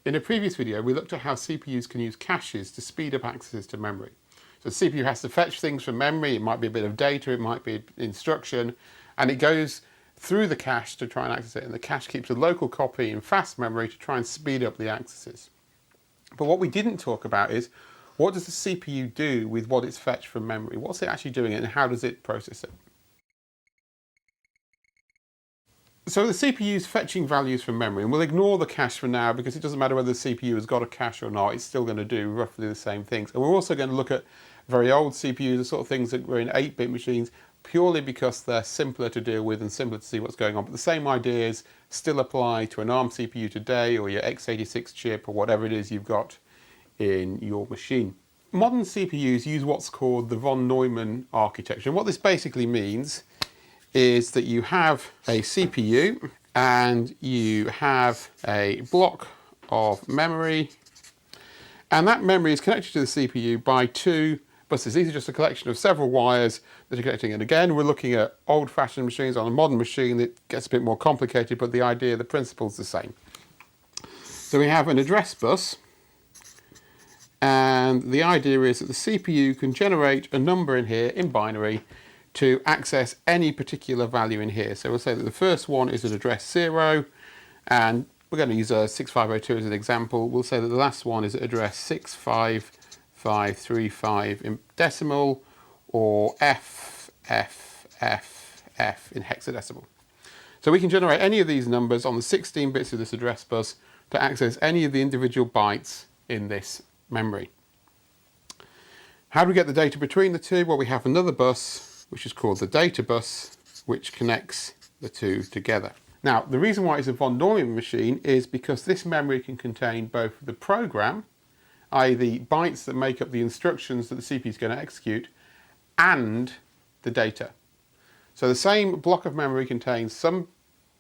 In a previous video, we looked at how CPUs can use caches to speed up access to memory. So the CPU has to fetch things from memory. It might be a bit of data, it might be instruction, and it goes through the cache to try and access it. And the cache keeps a local copy in fast memory to try and speed up the accesses. But what we didn't talk about is, what does the CPU do with what it's fetched from memory? What's it actually doing and how does it process it? So the CPU is fetching values from memory, and we'll ignore the cache for now because it doesn't matter whether the CPU has got a cache or not, it's still going to do roughly the same things. And we're also going to look at very old CPUs, the sort of things that were in 8-bit machines, purely because they're simpler to deal with and simpler to see what's going on. But the same ideas still apply to an ARM CPU today, or your x86 chip, or whatever it is you've got in your machine. Modern CPUs use what's called the von Neumann architecture. And what this basically means is that you have a CPU and you have a block of memory, and that memory is connected to the CPU by two buses. These are just a collection of several wires that are connecting. And again, we're looking at old-fashioned machines. On a modern machine it gets a bit more complicated, but the idea, the principle is the same. So we have an address bus, and the idea is that the CPU can generate a number in here in binary to access any particular value in here. So we'll say that the first one is at address 0, and we're going to use a 6502 as an example. We'll say that the last one is at address 65535 in decimal, or F in hexadecimal. So we can generate any of these numbers on the 16 bits of this address bus to access any of the individual bytes in this memory. How do we get the data between the two? Well, we have another bus which is called the data bus, which connects the two together. Now, the reason why it's a von Neumann machine is because this memory can contain both the program, i.e. the bytes that make up the instructions that the CPU is going to execute, and the data. So the same block of memory contains some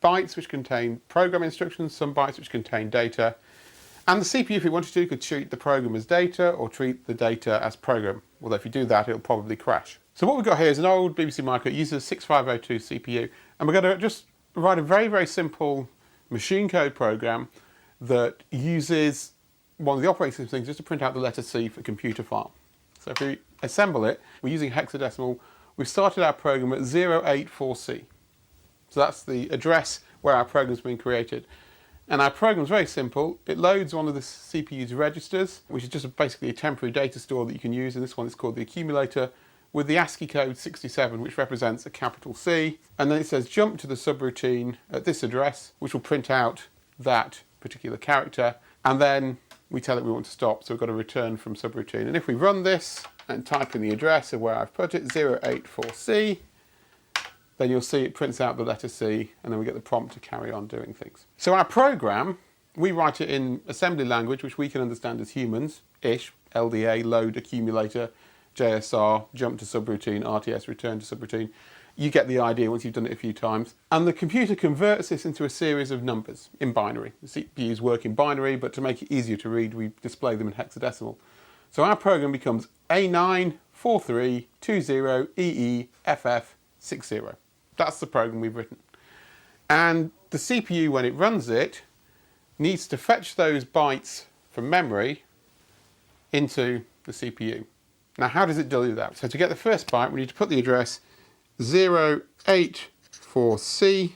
bytes which contain program instructions, some bytes which contain data, and the CPU, if it wanted to, could treat the program as data or treat the data as program. Although if you do that, it'll probably crash. So what we've got here is an old BBC Micro. It uses a 6502 CPU, and we're going to just write a very, very simple machine code program that uses one of the operating system things just to print out the letter C for Computerphile. So if we assemble it, we're using hexadecimal. We've started our program at 084C. So that's the address where our program's been created. And our program's very simple. It loads one of the CPU's registers, which is just basically a temporary data store that you can use. And this one is called the accumulator, with the ASCII code 67, which represents a capital C. And then it says jump to the subroutine at this address, which will print out that particular character. And then we tell it we want to stop, so we've got to return from subroutine. And if we run this and type in the address of where I've put it, 084C, then you'll see it prints out the letter C, and then we get the prompt to carry on doing things. So our program, we write it in assembly language, which we can understand as humans-ish, LDA, load, accumulator, JSR, jump to subroutine, RTS, return to subroutine. You get the idea once you've done it a few times. And the computer converts this into a series of numbers in binary. The CPUs work in binary, but to make it easier to read, we display them in hexadecimal. So our program becomes A94320EEFF60. That's the program we've written. And the CPU, when it runs it, needs to fetch those bytes from memory into the CPU. Now, how does it do that? So to get the first byte, we need to put the address 084C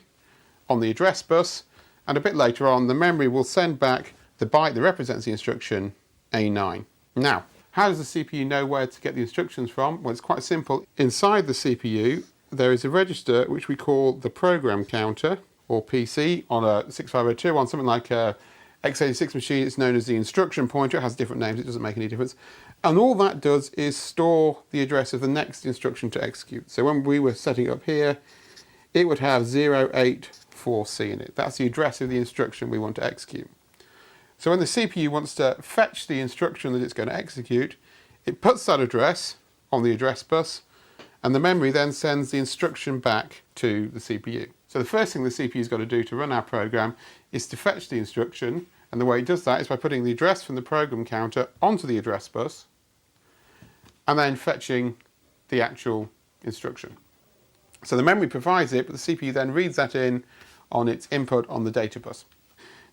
on the address bus, and a bit later on, the memory will send back the byte that represents the instruction A9. Now, how does the CPU know where to get the instructions from? Well, it's quite simple. Inside the CPU, there is a register which we call the program counter, or PC, on a 6502. On something like a x86 machine, it's known as the instruction pointer. It has different names, it doesn't make any difference. And all that does is store the address of the next instruction to execute. So when we were setting it up here, it would have 084C in it. That's the address of the instruction we want to execute. So when the CPU wants to fetch the instruction that it's going to execute, it puts that address on the address bus, and the memory then sends the instruction back to the CPU. So the first thing the CPU's got to do to run our program is to fetch the instruction, and the way it does that is by putting the address from the program counter onto the address bus, and then fetching the actual instruction. So the memory provides it, but the CPU then reads that in on its input on the data bus.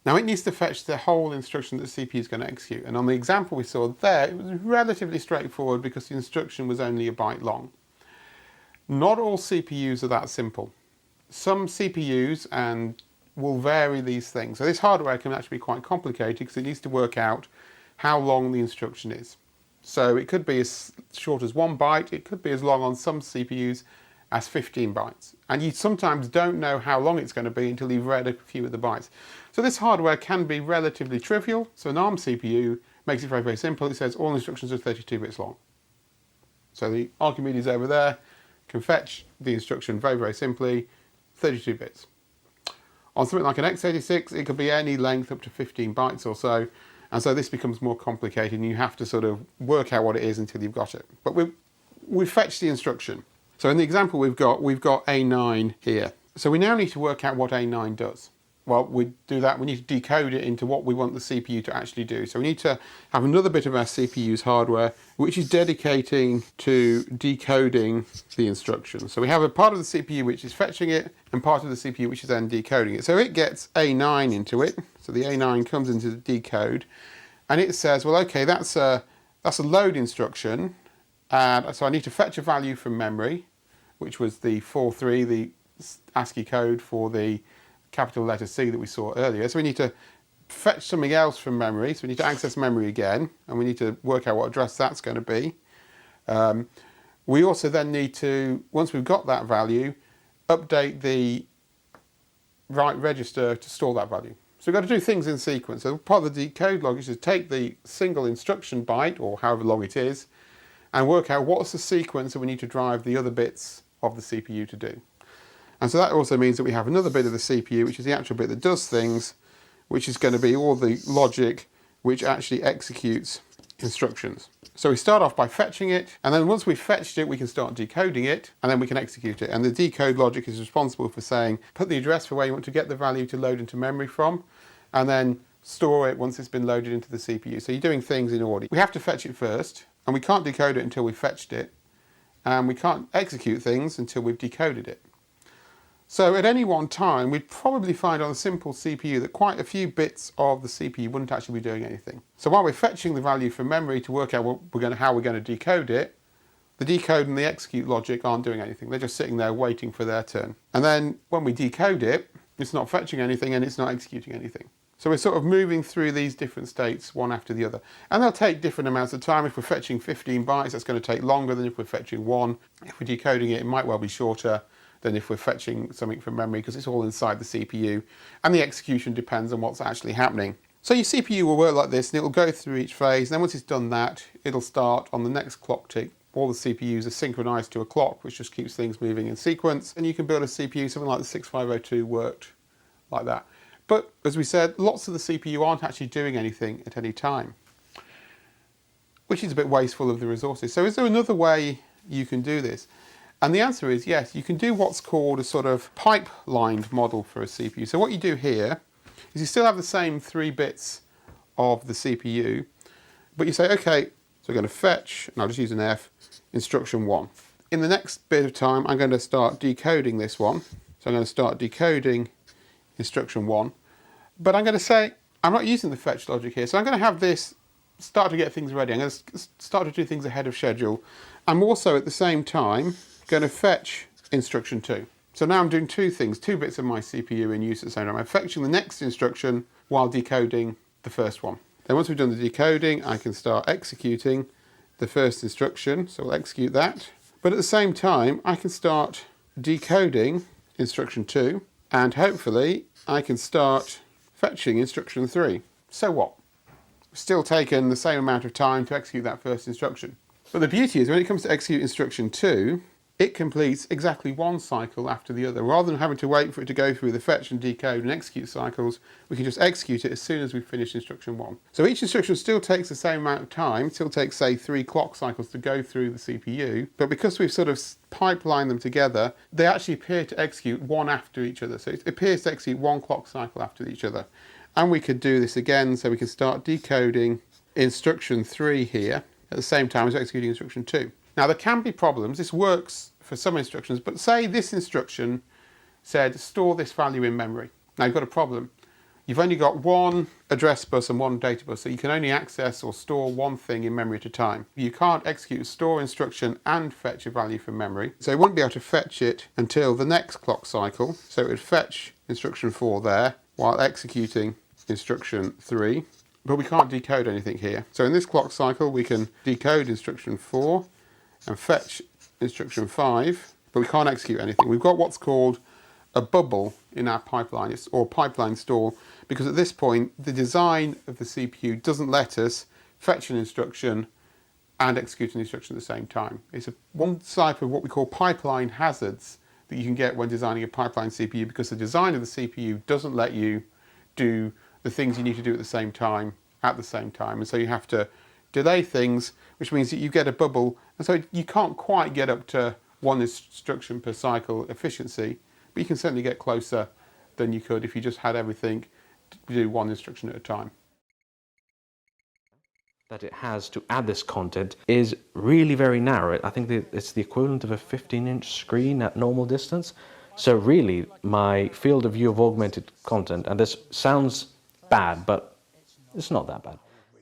Now it needs to fetch the whole instruction that the CPU is going to execute. And on the example we saw there, it was relatively straightforward because the instruction was only a byte long. Not all CPUs are that simple. Some CPUs will vary these things. So this hardware can actually be quite complicated because it needs to work out how long the instruction is. So it could be as short as 1 byte, it could be as long on some CPUs as 15 bytes. And you sometimes don't know how long it's going to be until you've read a few of the bytes. So this hardware can be relatively trivial. So an ARM CPU makes it very, very simple. It says all instructions are 32 bits long. So the Archimedes over there can fetch the instruction very, very simply, 32 bits. On something like an x86, it could be any length up to 15 bytes or so. And so this becomes more complicated and you have to sort of work out what it is until you've got it. But we've fetched the instruction. So in the example we've got A9 here. So we now need to work out what A9 does. Well, we do that, we need to decode it into what we want the CPU to actually do. So we need to have another bit of our CPU's hardware which is dedicating to decoding the instructions. So we have a part of the CPU which is fetching it and part of the CPU which is then decoding it. So it gets A9 into it. So the A9 comes into the decode and it says, well, okay, that's a load instruction. And so I need to fetch a value from memory, which was the 43, the ASCII code for the capital letter C that we saw earlier. So we need to fetch something else from memory. So we need to access memory again, and we need to work out what address that's going to be. We also then need to, once we've got that value, update the write register to store that value. So we've got to do things in sequence. So part of the decode logic is to take the single instruction byte, or however long it is, and work out what's the sequence that we need to drive the other bits of the CPU to do. And so that also means that we have another bit of the CPU, which is the actual bit that does things, which is going to be all the logic which actually executes instructions. So we start off by fetching it, and then once we've fetched it, we can start decoding it, and then we can execute it. And the decode logic is responsible for saying, put the address for where you want to get the value to load into memory from, and then store it once it's been loaded into the CPU. So you're doing things in order. We have to fetch it first, and we can't decode it until we've fetched it, and we can't execute things until we've decoded it. So at any one time, we'd probably find on a simple CPU that quite a few bits of the CPU wouldn't actually be doing anything. So while we're fetching the value from memory to work out how we're going to decode it, the decode and the execute logic aren't doing anything. They're just sitting there waiting for their turn. And then when we decode it, it's not fetching anything and it's not executing anything. So we're sort of moving through these different states one after the other. And they'll take different amounts of time. If we're fetching 15 bytes, that's going to take longer than if we're fetching 1. If we're decoding it, it might well be shorter than if we're fetching something from memory because it's all inside the CPU. And the execution depends on what's actually happening. So your CPU will work like this and it will go through each phase. And then once it's done that, it'll start on the next clock tick. All the CPUs are synchronized to a clock, which just keeps things moving in sequence. And you can build a CPU, something like the 6502 worked like that. But as we said, lots of the CPU aren't actually doing anything at any time, which is a bit wasteful of the resources. So is there another way you can do this? And the answer is yes, you can do what's called a sort of pipelined model for a CPU. So what you do here is you still have the same 3 bits of the CPU, but you say, okay, so we're going to fetch, and I'll just use an F, instruction 1. In the next bit of time, I'm going to start decoding this one. So I'm going to start decoding instruction 1, but I'm going to say, I'm not using the fetch logic here, so I'm going to have this start to get things ready. I'm going to start to do things ahead of schedule. I'm also at the same time going to fetch instruction 2. So now I'm doing 2 things, 2 bits of my CPU in use at the same time. I'm fetching the next instruction while decoding the first one. Then once we've done the decoding, I can start executing the first instruction, so we'll execute that. But at the same time, I can start decoding instruction 2, and hopefully I can start fetching instruction 3. So what? It's still taken the same amount of time to execute that first instruction. But the beauty is when it comes to execute instruction 2, it completes exactly 1 cycle after the other. Rather than having to wait for it to go through the fetch and decode and execute cycles, we can just execute it as soon as we finish instruction 1. So each instruction still takes the same amount of time, still takes, say, 3 clock cycles to go through the CPU, but because we've sort of pipelined them together, they actually appear to execute one after each other. So it appears to execute 1 clock cycle after each other. And we could do this again, so we can start decoding instruction 3 here at the same time as executing instruction 2. Now there can be problems. This works for some instructions, but say this instruction said store this value in memory. Now you've got a problem. you've only got one address bus and one data bus, so you can only access or store one thing in memory at a time. You can't execute a store instruction and fetch a value from memory, so it wouldn't be able to fetch it until the next clock cycle. So it would fetch instruction 4 there while executing instruction 3, but we can't decode anything here. So in this clock cycle we can decode instruction 4 and fetch instruction 5, but we can't execute anything. We've got what's called a bubble in our pipeline, or pipeline stall, because at this point the design of the CPU doesn't let us fetch an instruction and execute an instruction at the same time. It's one type of what we call pipeline hazards that you can get when designing a pipeline CPU, because the design of the CPU doesn't let you do the things you need to do at the same time, and so you have to delay things, which means that you get a bubble, and so you can't quite get up to one instruction per cycle efficiency, but you can certainly get closer than you could if you just had everything to do one instruction at a time. That it has to add this content is really very narrow. I think that it's the equivalent of a 15-inch screen at normal distance. So really, my field of view of augmented content, and this sounds bad, but it's not that bad.